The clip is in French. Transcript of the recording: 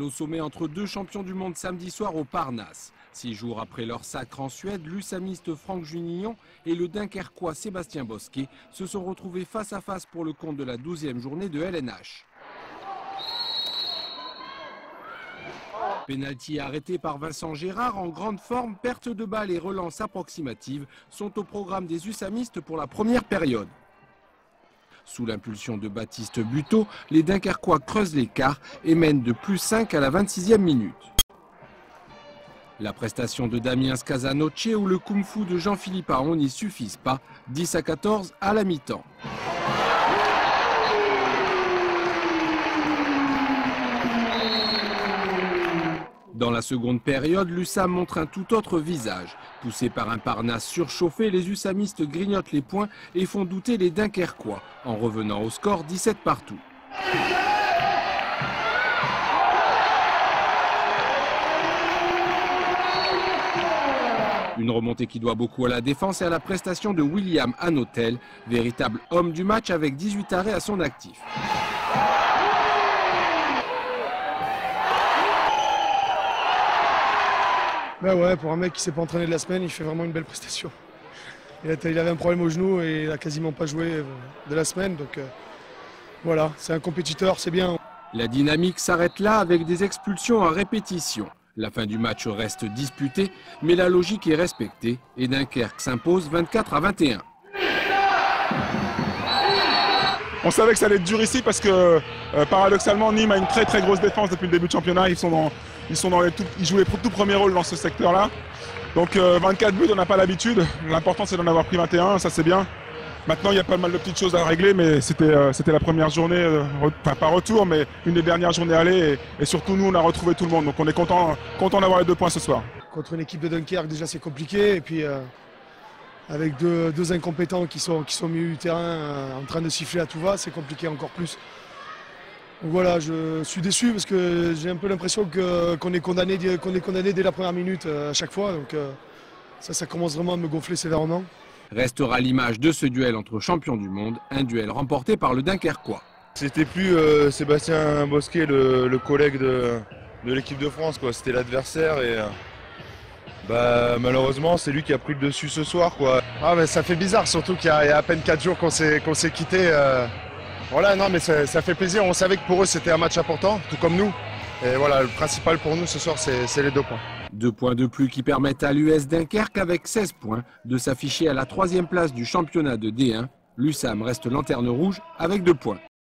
duel au sommet entre deux champions du monde samedi soir au Parnasse. 6 jours après leur sacre en Suède, l'USAMiste Franck Junignon et le Dunkerquois Sébastien Bosquet se sont retrouvés face à face pour le compte de la 12e journée de LNH. Pénalty arrêté par Vincent Gérard en grande forme, perte de balle et relance approximative sont au programme des USAMistes pour la première période. Sous l'impulsion de Baptiste Buteau, les Dunkerquois creusent l'écart et mènent de +5 à la 26e minute. La prestation de Damien Scasanoce ou le kung-fu de Jean-Philippe Aon n'y suffisent pas, 10-14 à la mi-temps. Dans la seconde période, l'USAM montre un tout autre visage. Poussés par un Parnasse surchauffé, les USAMistes grignotent les points et font douter les Dunkerquois, en revenant au score 17 partout. Une remontée qui doit beaucoup à la défense et à la prestation de William Hanotel, véritable homme du match avec 18 arrêts à son actif. Ben ouais, pour un mec qui ne s'est pas entraîné de la semaine, il fait vraiment une belle prestation. Il avait un problème au genou et il n'a quasiment pas joué de la semaine. Donc voilà, c'est un compétiteur, c'est bien. La dynamique s'arrête là avec des expulsions à répétition. La fin du match reste disputée, mais la logique est respectée et Dunkerque s'impose 24-21. On savait que ça allait être dur ici parce que paradoxalement Nîmes a une très grosse défense depuis le début du championnat. Ils jouent les tout premiers rôles dans ce secteur-là. Donc 24 buts, on n'a pas l'habitude. L'important c'est d'en avoir pris 21, ça c'est bien. Maintenant il y a pas mal de petites choses à régler, mais c'était la première journée, enfin pas retour, mais une des dernières journées aller. Et surtout nous on a retrouvé tout le monde. Donc on est content d'avoir les 2 points ce soir. Contre une équipe de Dunkerque déjà c'est compliqué. Et puis avec deux incompétents qui sont au milieu du terrain en train de siffler à tout va, c'est compliqué encore plus. Donc voilà, je suis déçu parce que j'ai un peu l'impression qu'on est condamné dès la première minute à chaque fois. Donc ça commence vraiment à me gonfler sévèrement. Restera l'image de ce duel entre champions du monde, un duel remporté par le Dunkerquois. C'était plus Sébastien Bosquet, le collègue de l'équipe de France, quoi. C'était l'adversaire et malheureusement c'est lui qui a pris le dessus ce soir, quoi. Ah, mais ça fait bizarre, surtout qu'il y a à peine 4 jours qu'on s'est quitté. Voilà, non mais ça fait plaisir, on savait que pour eux c'était un match important, tout comme nous. Et voilà, le principal pour nous ce soir c'est les 2 points. 2 points de plus qui permettent à l'US Dunkerque avec 16 points de s'afficher à la 3e place du championnat de D1. L'USAM reste lanterne rouge avec 2 points.